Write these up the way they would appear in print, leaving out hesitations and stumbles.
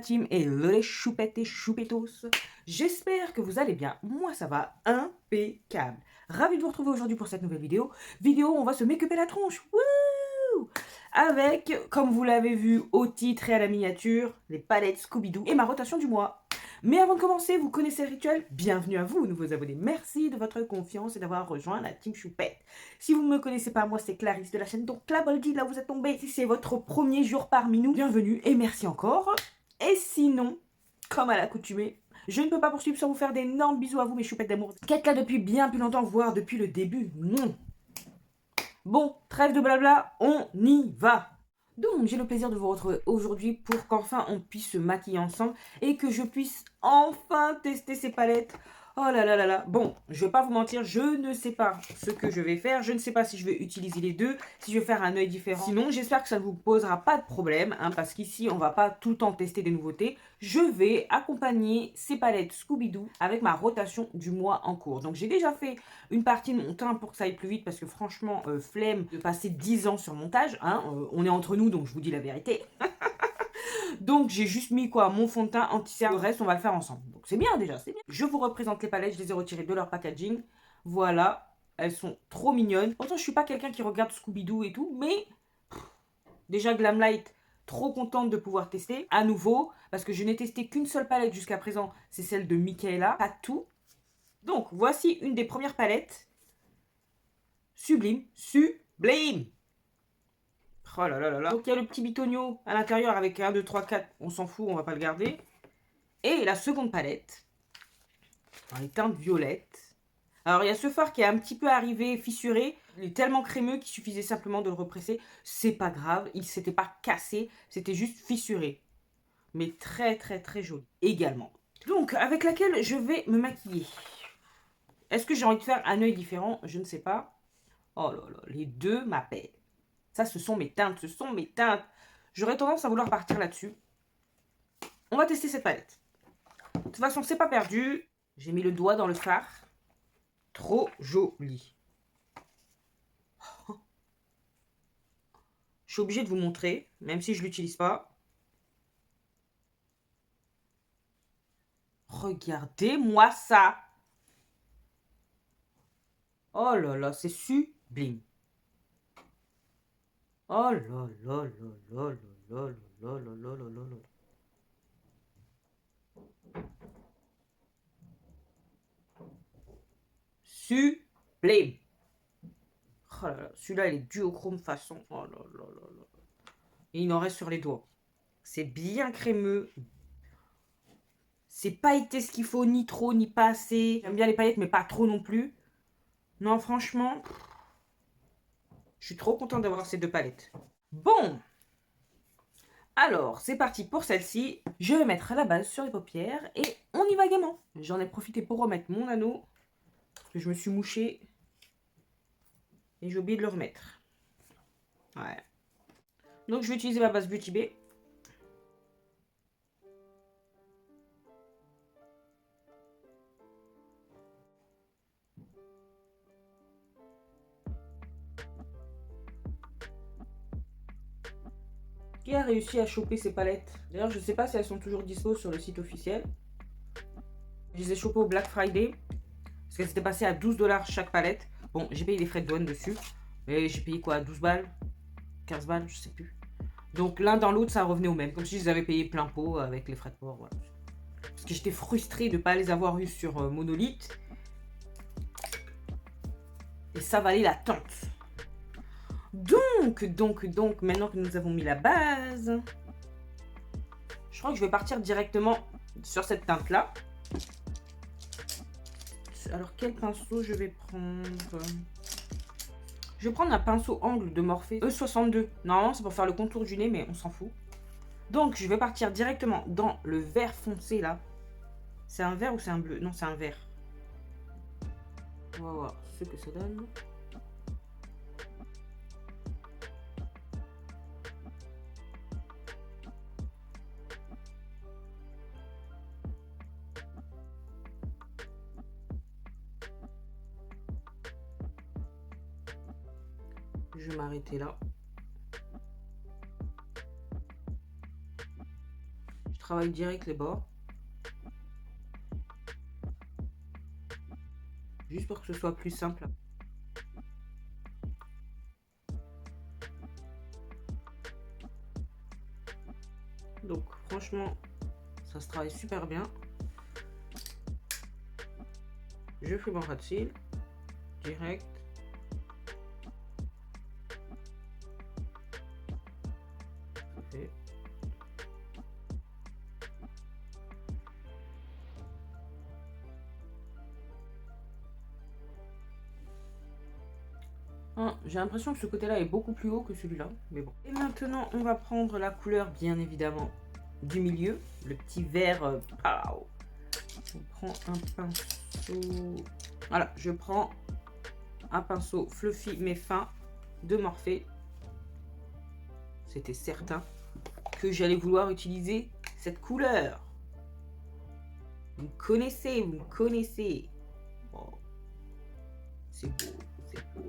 team et les choupettes et choupettos. J'espère que vous allez bien. Moi, ça va impeccable. Ravi de vous retrouver aujourd'hui pour cette nouvelle vidéo. On va se make-upper la tronche. Wouh! Avec, comme vous l'avez vu au titre et à la miniature, les palettes Scooby-Doo et ma rotation du mois. Mais avant de commencer, vous connaissez le rituel. Bienvenue à vous, nouveaux abonnés. Merci de votre confiance et d'avoir rejoint la team choupette. Si vous ne me connaissez pas, moi c'est Clarisse de la chaîne Donc la Boldy, là où vous êtes tombé. Si c'est votre premier jour parmi nous, bienvenue et merci encore. Et sinon, comme à l'accoutumée, je ne peux pas poursuivre sans vous faire d'énormes bisous à vous mes choupettes d'amour. Qui êtes là depuis bien plus longtemps, voire depuis le début. Bon, trêve de blabla, on y va. Donc j'ai le plaisir de vous retrouver aujourd'hui pour qu'enfin on puisse se maquiller ensemble et que je puisse enfin tester ces palettes. Oh là là là là. Bon, je vais pas vous mentir, je ne sais pas ce que je vais faire. Je ne sais pas si je vais utiliser les deux, si je vais faire un œil différent. Sinon, j'espère que ça ne vous posera pas de problème, hein, parce qu'ici, on va pas tout le temps tester des nouveautés. Je vais accompagner ces palettes Scooby-Doo avec ma rotation du mois en cours. Donc j'ai déjà fait une partie de mon teint pour que ça aille plus vite, parce que franchement, flemme de passer 10 ans sur montage. Hein, on est entre nous, donc je vous dis la vérité. Donc j'ai juste mis quoi, mon fond de teint anti-cerne. Le reste on va le faire ensemble. Donc c'est bien déjà, c'est bien. Je vous représente les palettes, je les ai retirées de leur packaging. Voilà, elles sont trop mignonnes. Pourtant je suis pas quelqu'un qui regarde Scooby-Doo et tout, mais déjà Glamlight, trop contente de pouvoir tester à nouveau, parce que je n'ai testé qu'une seule palette jusqu'à présent, c'est celle de Michaela, pas tout. Donc voici une des premières palettes. Sublime, sublime. Oh là là là là. Donc il y a le petit bitonio à l'intérieur avec 1, 2, 3, 4. On s'en fout, on va pas le garder. Et la seconde palette, dans les teintes violettes. Alors il y a ce fard qui est un petit peu arrivé, fissuré. Il est tellement crémeux qu'il suffisait simplement de le represser. C'est pas grave, il s'était pas cassé, c'était juste fissuré. Mais très très très joli également. Donc avec laquelle je vais me maquiller. Est-ce que j'ai envie de faire un œil différent? Je ne sais pas. Oh là là, les deux m'appellent. Ça, ce sont mes teintes, ce sont mes teintes. J'aurais tendance à vouloir partir là-dessus. On va tester cette palette. De toute façon, c'est pas perdu. J'ai mis le doigt dans le fard. Trop joli. Je suis obligée de vous montrer, même si je ne l'utilise pas. Regardez-moi ça. Oh là là, c'est sublime. Oh là là là là là là là là là là là. Sublime. Oh là là, celui-là, il est duochrome façon. Oh là là là là. Et il en reste sur les doigts. C'est bien crémeux. C'est pailleté ce qu'il faut, ni trop, ni pas assez. J'aime bien les paillettes, mais pas trop non plus. Non, franchement, je suis trop contente d'avoir ces deux palettes. Bon, alors, c'est parti pour celle-ci. Je vais mettre la base sur les paupières et on y va gaiement. J'en ai profité pour remettre mon anneau, parce que je me suis mouchée et j'ai oublié de le remettre. Ouais. Donc, je vais utiliser ma base Beauty Bay. Qui a réussi à choper ces palettes? D'ailleurs, je ne sais pas si elles sont toujours dispo sur le site officiel. Je les ai chopées au Black Friday. Parce qu'elles étaient passées à 12 $ chaque palette. Bon, j'ai payé les frais de douane dessus. Mais j'ai payé quoi? 12 balles? 15 balles? Je sais plus. Donc l'un dans l'autre, ça revenait au même. Comme si je les avais payés plein pot avec les frais de port. Voilà. Parce que j'étais frustrée de ne pas les avoir eues sur Monolith. Et ça valait la tente. Donc, maintenant que nous avons mis la base, je crois que je vais partir directement sur cette teinte-là. Alors, quel pinceau je vais prendre? Je vais prendre un pinceau angle de Morphe E62. Normalement, c'est pour faire le contour du nez, mais on s'en fout. Donc, je vais partir directement dans le vert foncé, là. C'est un vert ou c'est un bleu? Non, c'est un vert. On va voir ce que ça donne. Je vais m'arrêter là. travaille direct les bords. Juste pour que ce soit plus simple. Donc franchement, ça se travaille super bien. Je fais mon ras de cils direct. Fait. J'ai l'impression que ce côté-là est beaucoup plus haut que celui-là, mais bon. Et maintenant, on va prendre la couleur, bien évidemment, du milieu, le petit vert. On prend un pinceau. Voilà, je prends un pinceau fluffy mais fin de Morphe. C'était certain que j'allais vouloir utiliser cette couleur. Vous me connaissez, vous me connaissez. Oh, c'est beau, c'est beau.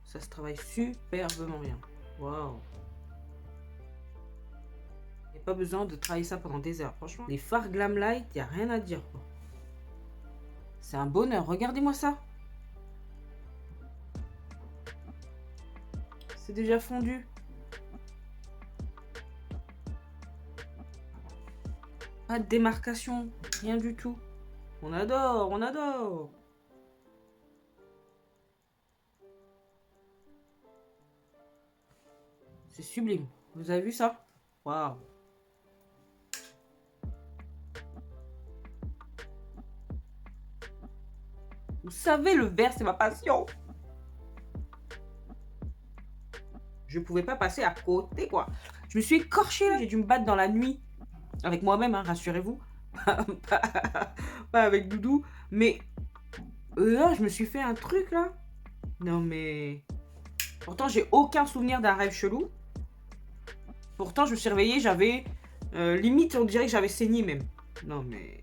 Ça se travaille superbement bien. Waouh. Il n'y a pas besoin de travailler ça pendant des heures. Franchement, les fards Glamlite, il n'y a rien à dire. C'est un bonheur. Regardez-moi ça. C'est déjà fondu. Pas de démarcation. Rien du tout. On adore, on adore. C'est sublime. Vous avez vu ça? Waouh. Vous savez, le vert, c'est ma passion. Je pouvais pas passer à côté, quoi. Je me suis écorchée, là. J'ai dû me battre dans la nuit. Avec moi-même, hein, rassurez-vous. Pas avec Doudou. Mais là, je me suis fait un truc, là. Non, mais... Pourtant, j'ai aucun souvenir d'un rêve chelou. Pourtant, je me suis réveillée, j'avais... limite, on dirait que j'avais saigné, même. Non, mais...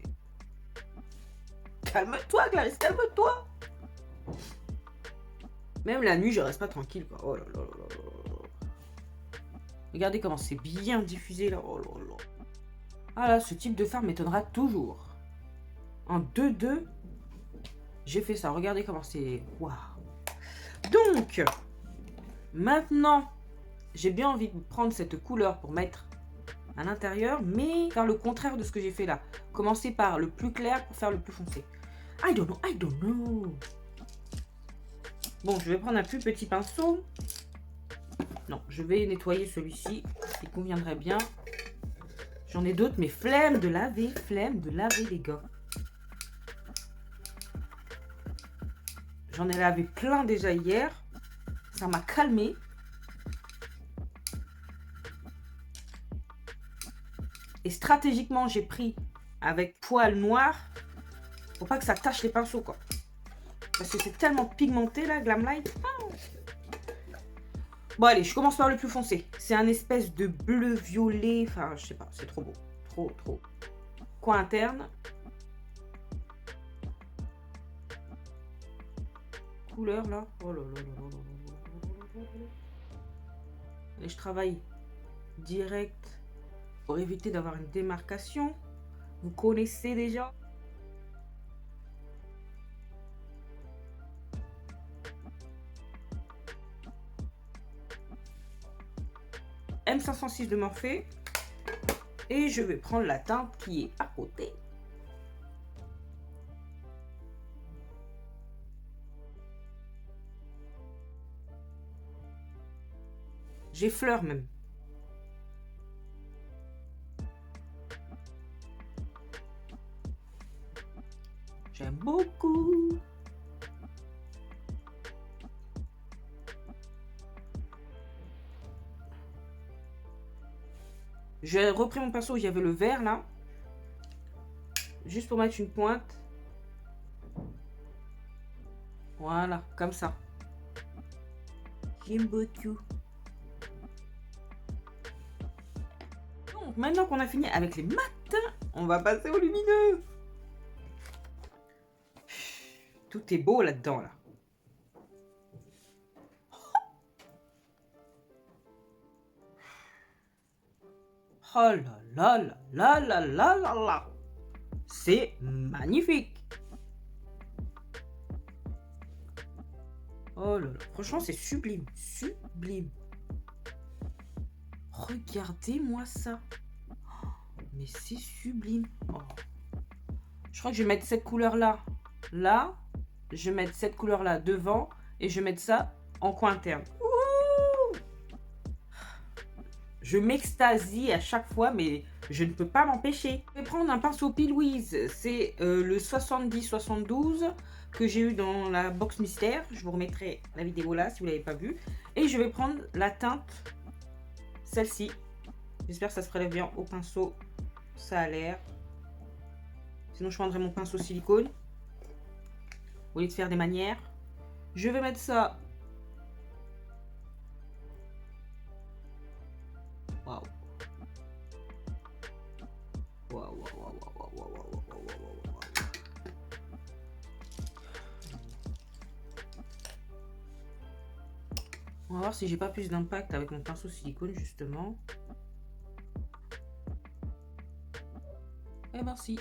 Calme-toi, Clarisse, calme-toi. Même la nuit, je reste pas tranquille, quoi. Oh là là là là. Regardez comment c'est bien diffusé, là. Oh là là. Ah là, ce type de fard m'étonnera toujours. En 2-2, j'ai fait ça. Regardez comment c'est... Waouh. Donc, maintenant, j'ai bien envie de prendre cette couleur pour mettre à l'intérieur, mais faire le contraire de ce que j'ai fait là. Commencer par le plus clair pour faire le plus foncé. I don't know, I don't know. Bon, je vais prendre un plus petit pinceau. Non, je vais nettoyer celui-ci. Il conviendrait bien. J'en ai d'autres, mais flemme de laver les gars. J'en ai lavé plein déjà hier. Ça m'a calmé. Et stratégiquement, j'ai pris avec poil noir pour pas que ça tache les pinceaux, quoi. Parce que c'est tellement pigmenté, là, Glamlite. Bon, allez, je commence par le plus foncé. C'est un espèce de bleu-violet. Enfin, je sais pas, c'est trop beau. Trop, trop. Coin interne. Couleur, là. Oh là là là là là là. Et je travaille direct pour éviter d'avoir une démarcation. Vous connaissez déjà. M506 de Morphe. Et je vais prendre la teinte qui est à côté. J'effleure même. J'aime beaucoup. J'ai repris mon pinceau où il y avait le vert là. Juste pour mettre une pointe. Voilà, comme ça. J'aime beaucoup. Donc maintenant qu'on a fini avec les mats, on va passer au lumineux. Tout est beau là-dedans là. Oh là là là là là là là là. C'est magnifique. Oh là là. Franchement, c'est sublime. Sublime. Regardez-moi ça. Mais c'est sublime. Oh. Je crois que je vais mettre cette couleur-là. Là. Je vais mettre cette couleur-là devant. Et je vais mettre ça en coin interne. Ouh, je m'extasie à chaque fois, mais je ne peux pas m'empêcher. Je vais prendre un pinceau P. Louise. C'est le 70-72 que j'ai eu dans la box mystère. Je vous remettrai la vidéo là si vous ne l'avez pas vue. Et je vais prendre la teinte, celle-ci. J'espère que ça se prélève bien au pinceau. Ça a l'air. Sinon, je prendrai mon pinceau silicone. Au lieu de faire des manières. Je vais mettre ça. Waouh. Waouh, waouh, waouh, waouh, waouh, waouh, waouh, waouh. On va voir si j'ai pas plus d'impact avec mon pinceau silicone, justement. Eh ben si.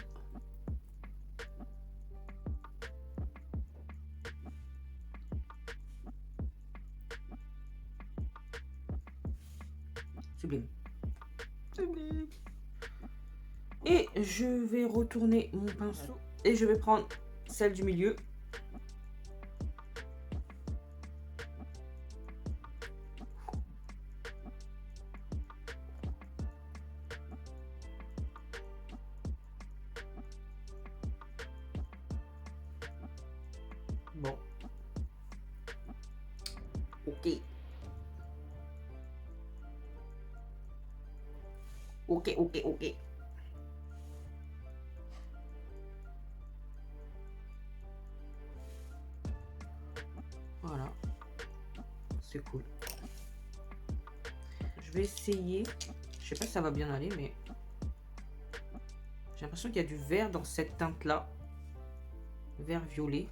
Sublime. Sublime. Et je vais retourner mon pinceau. Et je vais prendre celle du milieu. Bon. Ok. Ok, ok, ok. Voilà. C'est cool. Je vais essayer. Je sais pas si ça va bien aller, mais j'ai l'impression qu'il y a du vert dans cette teinte-là. Vert violet.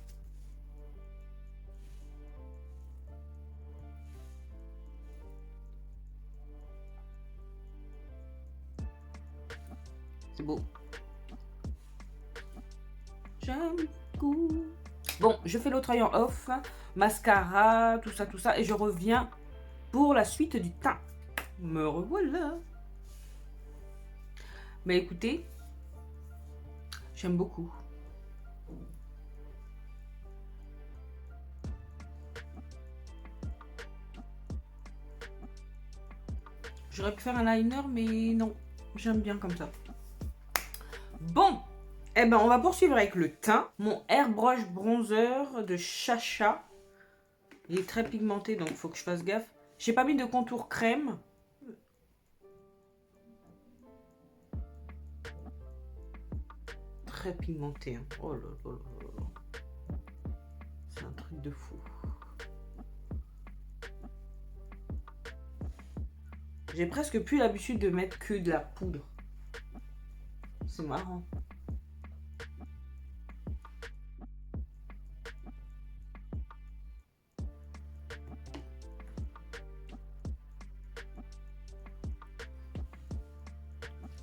C'est beau. J'aime beaucoup. Bon, je fais l'autre œil en off. Mascara, tout ça. Et je reviens pour la suite du teint. Me revoilà. Mais écoutez, j'aime beaucoup. J'aurais pu faire un liner, mais non. J'aime bien comme ça. Bon, eh ben on va poursuivre avec le teint. Mon Airbrush Bronzer de Chacha. Il est très pigmenté, donc il faut que je fasse gaffe. J'ai pas mis de contour crème. Très pigmenté. Hein. Oh là là là là. C'est un truc de fou. J'ai presque plus l'habitude de mettre que de la poudre. C'est marrant.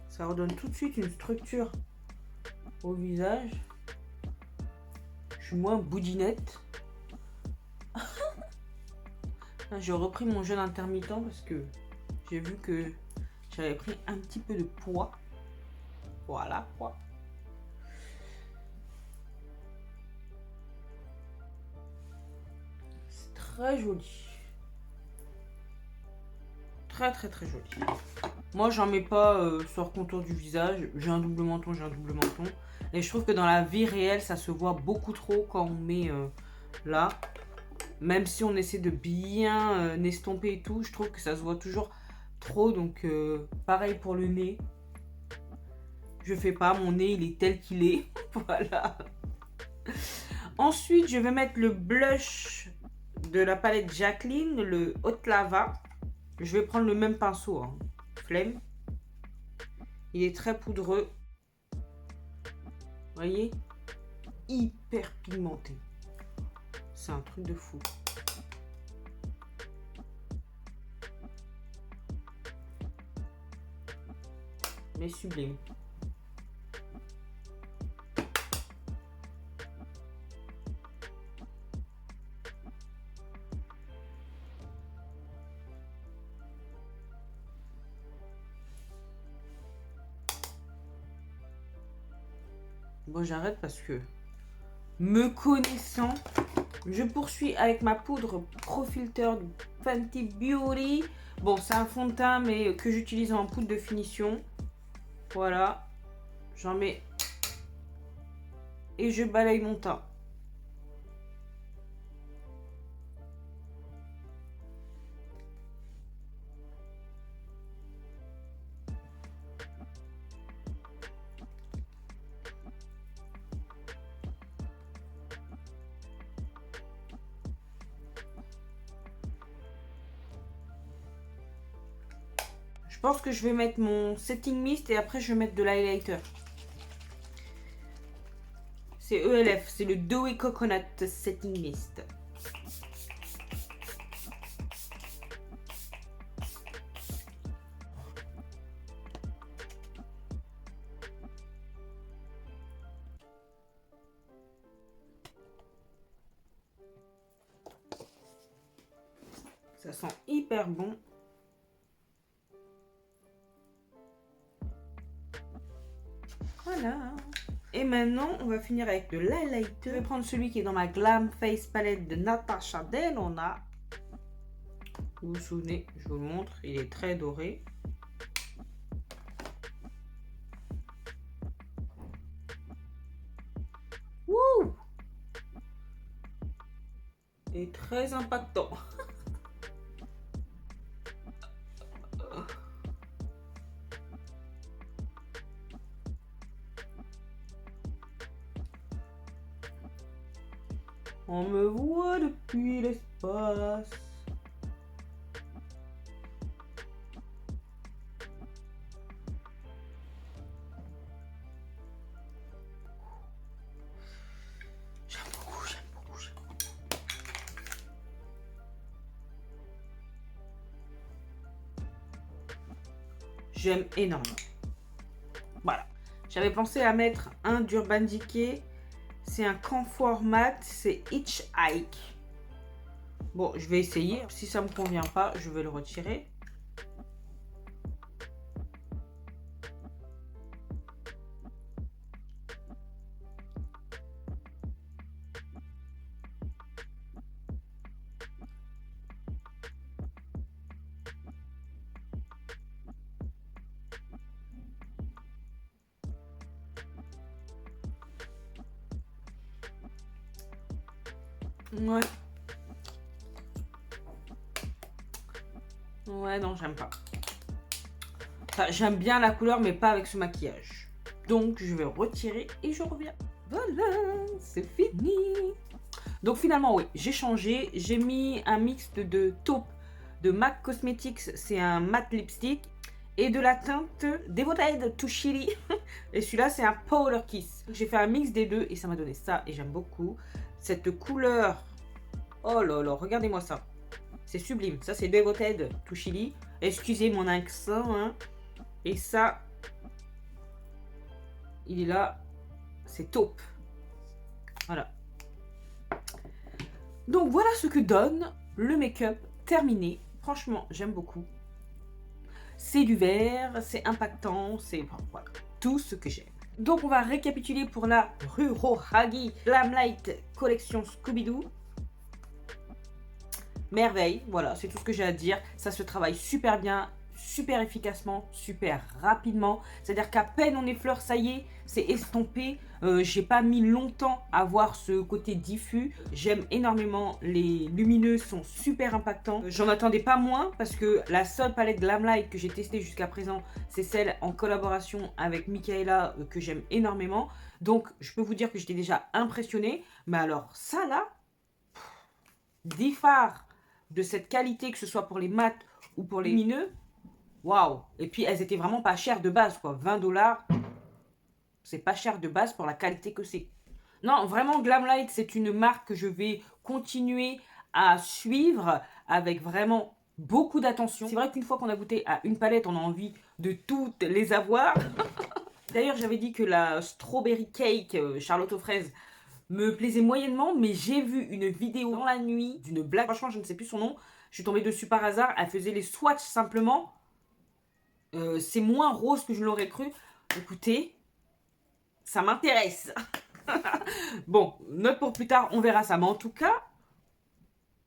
Ça redonne tout de suite une structure au visage. Je suis moins boudinette. J'ai repris mon jeûne intermittent parce que j'ai vu que j'avais pris un petit peu de poids. Voilà quoi. C'est très joli. Très joli. Moi j'en mets pas sur le contour du visage. J'ai un double menton. Et je trouve que dans la vie réelle ça se voit beaucoup trop quand on met là. Même si on essaie de bien estomper et tout, je trouve que ça se voit toujours trop. Donc pareil pour le nez. Je fais pas, mon nez il est tel qu'il est. Voilà. Ensuite je vais mettre le blush de la palette Jacqueline, le Haute Lava. Je vais prendre le même pinceau, hein. Flemme. Il est très poudreux. Vous voyez? Hyper pigmenté. C'est un truc de fou. mais sublime. Bon, j'arrête parce que, me connaissant, je poursuis avec ma poudre Pro Filter de Fenty Beauty. Bon, c'est un fond de teint, mais que j'utilise en poudre de finition. Voilà. J'en mets et je balaye mon teint. Je pense que je vais mettre mon setting mist et après je vais mettre de l'highlighter. C'est ELF, c'est le Dewy Coconut Setting Mist. Ça sent hyper bon. Voilà. Et maintenant, on va finir avec de l'highlighter. Je vais prendre celui qui est dans ma Glam Face Palette de Natasha Denona. Vous vous souvenez, je vous le montre, il est très doré. Wouh! Et très impactant. On me voit depuis l'espace. J'aime beaucoup, j'aime beaucoup, j'aime beaucoup. J'aime énormément. Voilà. J'avais pensé à mettre un d'Urban Decay. C'est un camphor mat, c'est Hitchhike. Bon, je vais essayer. Si ça me convient pas, je vais le retirer. Ouais. Ouais, non, j'aime pas. Enfin, j'aime bien la couleur, mais pas avec ce maquillage. Donc, je vais retirer et je reviens. Voilà, c'est fini. Donc, finalement, oui, j'ai changé. J'ai mis un mix de taupe de MAC Cosmetics. C'est un matte lipstick. Et de la teinte Devoted to Chili. Et celui-là, c'est un Powder Kiss. J'ai fait un mix des deux et ça m'a donné ça. Et j'aime beaucoup. Cette couleur. Oh là là, regardez-moi ça. C'est sublime. Ça, c'est Devoted to Chili. Excusez mon accent. Hein. Et ça, il est là. C'est taupe. Voilà. Donc, voilà ce que donne le make-up terminé. Franchement, j'aime beaucoup. C'est du vert, c'est impactant, c'est voilà, tout ce que j'aime. Donc, on va récapituler pour la Rurohagi Glamlight Collection Scooby-Doo. Merveille, voilà, c'est tout ce que j'ai à dire. Ça se travaille super bien, super efficacement, super rapidement. C'est-à-dire qu'à peine on effleure, ça y est, c'est estompé. J'ai pas mis longtemps à voir ce côté diffus. J'aime énormément, les lumineux sont super impactants. J'en attendais pas moins parce que la seule palette Glamlight que j'ai testée jusqu'à présent, c'est celle en collaboration avec Michaela que j'aime énormément. Donc je peux vous dire que j'étais déjà impressionnée. Mais alors ça là, 10 fards de cette qualité, que ce soit pour les mats ou pour les lumineux, waouh! Et puis elles étaient vraiment pas chères de base, quoi. 20 $, c'est pas cher de base pour la qualité que c'est. Non, vraiment, Glamlight, c'est une marque que je vais continuer à suivre avec vraiment beaucoup d'attention. C'est vrai qu'une fois qu'on a goûté à une palette, on a envie de toutes les avoir. D'ailleurs, j'avais dit que la strawberry cake Charlotte aux fraises me plaisait moyennement, mais j'ai vu une vidéo dans la nuit d'une blague, franchement je ne sais plus son nom, je suis tombée dessus par hasard, elle faisait les swatchs simplement, c'est moins rose que je l'aurais cru. Écoutez, ça m'intéresse. Bon, note pour plus tard, on verra ça, mais en tout cas,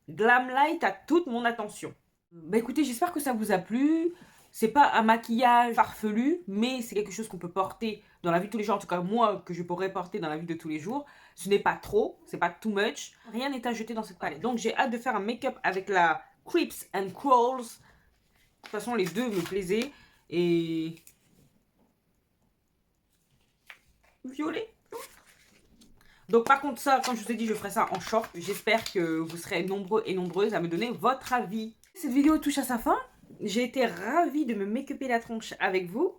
Glamlight a toute mon attention. Bah écoutez, j'espère que ça vous a plu. C'est pas un maquillage farfelu, mais c'est quelque chose qu'on peut porter dans la vie de tous les jours. En tout cas, moi, que je pourrais porter dans la vie de tous les jours. Ce n'est pas trop, c'est pas too much. Rien n'est à jeter dans cette palette. Donc, j'ai hâte de faire un make-up avec la Creeps and Crawls. De toute façon, les deux me plaisaient. Et... violet. Donc, par contre, ça, comme je vous ai dit, je ferai ça en short. J'espère que vous serez nombreux et nombreuses à me donner votre avis. Cette vidéo touche à sa fin. J'ai été ravie de me make-upper la tronche avec vous.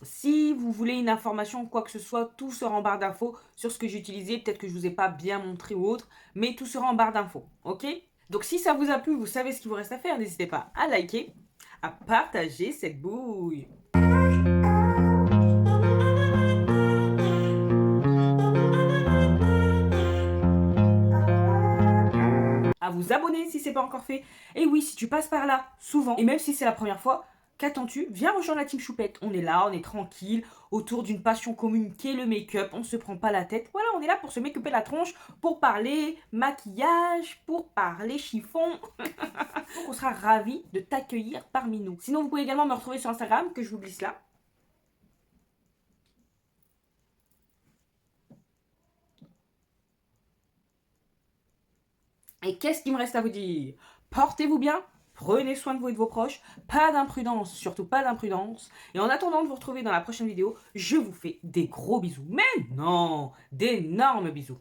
Si vous voulez une information ou quoi que ce soit, tout sera en barre d'infos sur ce que j'ai utilisé. Peut-être que je ne vous ai pas bien montré ou autre, mais tout sera en barre d'infos, ok? Donc si ça vous a plu, vous savez ce qu'il vous reste à faire. N'hésitez pas à liker, à partager cette bouille. À vous abonner si ce n'est pas encore fait. Et oui, si tu passes par là souvent, et même si c'est la première fois, qu'attends-tu? Viens rejoindre la team Choupette. On est là, on est tranquille, autour d'une passion commune qui est le make-up. On ne se prend pas la tête. Voilà, on est là pour se make-upper la tronche, pour parler maquillage, pour parler chiffon. Donc on sera ravis de t'accueillir parmi nous. Sinon, vous pouvez également me retrouver sur Instagram, que je vous glisse là. Et qu'est-ce qu'il me reste à vous dire? Portez-vous bien, prenez soin de vous et de vos proches, pas d'imprudence, surtout pas d'imprudence. Et en attendant de vous retrouver dans la prochaine vidéo, je vous fais des gros bisous. Mais non, d'énormes bisous.